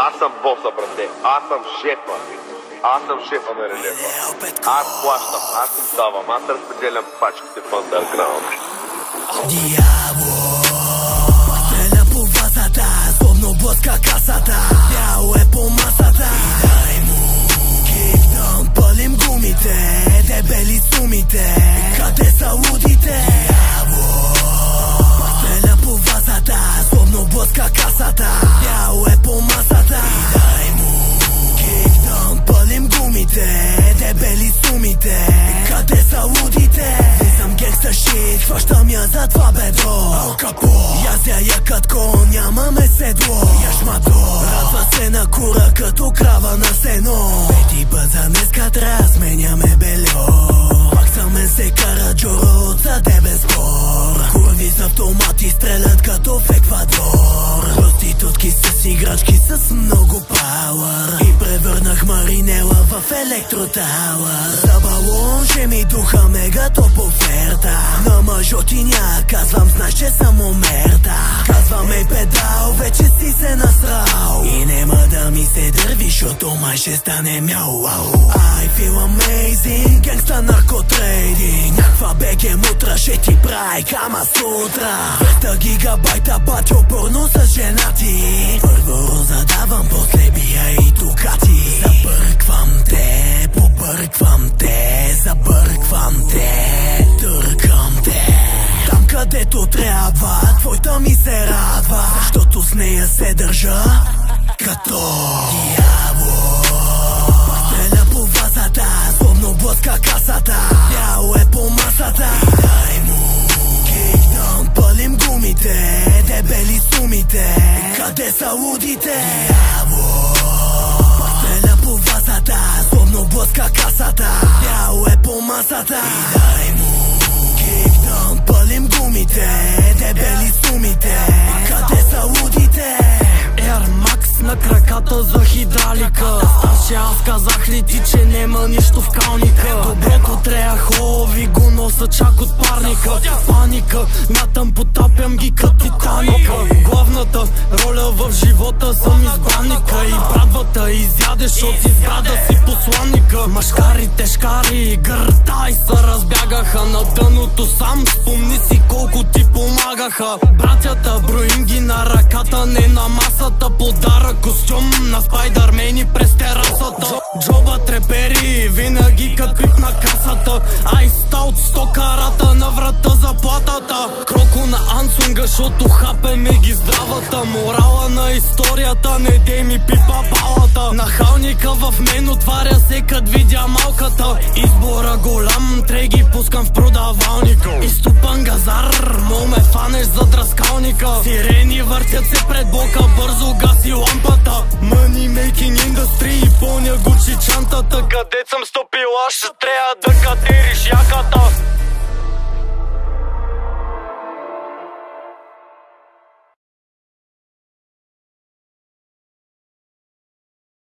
Аз съм боса, брате. Аз съм шефа. Аз съм шефа на релефа. Аз плащам, аз им давам, аз разпределям пачките в андерграунд. Дявол стреля по вазата, злобно блъска касата. Бяло е по масата. Дай му кикдаун, пълим гумите, дебели сумите. Къде са лудите? Дявол стреля по вазата, злобно блъска касата. Бяло е по масата. Дай му кикдаун, пълим гумите, дебели сумите. Къде са лудите? Съм гангста шит, хващам я за това бедро. Ал Капо, язя я катко, нямаме седло. Яшмато, радва се на кура като крава на сено. Пети път за днеска трябва сменяме бельо. Пак саме се кара Джоро за тебе спор. Курви с автомати стрелят като в Еквадор. Проститутки с играчки с много пауър. И превърнах Маринела в електротауър. За балон ще ми духа мега топ оферта. На мъжотиня казвам, знаеш, че съм омерта. Казвам, ей педал, вече си се насрал. И нема да ми се дърви, защото май ще стане мяу. I feel amazing, гангста наркотрейдинг. Някаква беге мутра ще ти прави Кама Сутра. 200 гигабайта бачо порно с женати. Първо задавам, после бия и Дукати. Забърквам те, побърквам те. Забърквам те, търкам те. Там където трябва, твойта ми се радва. Защото с нея се държа като дявол. Стреля по вазата, злобно блъска касата. Бяло е по масата. Дай му кикдаун, пълим гумите, дебели сумите. Къде са лудите? Дявол стреля по вазата, злобно блъска касата. Бяло е по масата. Дай му кикдаун, пълим гумите, дебели сумите. Къде са лудите? Air Max на краката за хидралика. Старши, аз казах ли ти, че нема нищо в калника. Доброто треахо ви го носа чак от парника. Паника, мятам, потапям ги като Титаника. Главната роля в живота съм избранника. И брадвата изяде, шот избра да си посланника. Машкарите шкари, гъртай се разбягаха. На дъното сам спомни си колко ти помагаха. Братята броим ги на ръката, не на масата. Подарък костюм на спайдърмени през терасата. Джоба трепери, винаги като пип на касата. Айста от 100 карата на врата заплатата. Кроко на Ансунга, шото хапеме ги здравата. Морала на историята, не дей ми пипа балата. Нахалника в мен отваря се кът видя малката. Избора голям, треги пускам в продавалника. Изтупан газар, мол ме фанеш за дръскалника. Сирени въртят се пред блока, бързо гаси лампата. Money making industry и пълня Гучи чантата. Къде съм стъпила, ще трябва да катериш яката.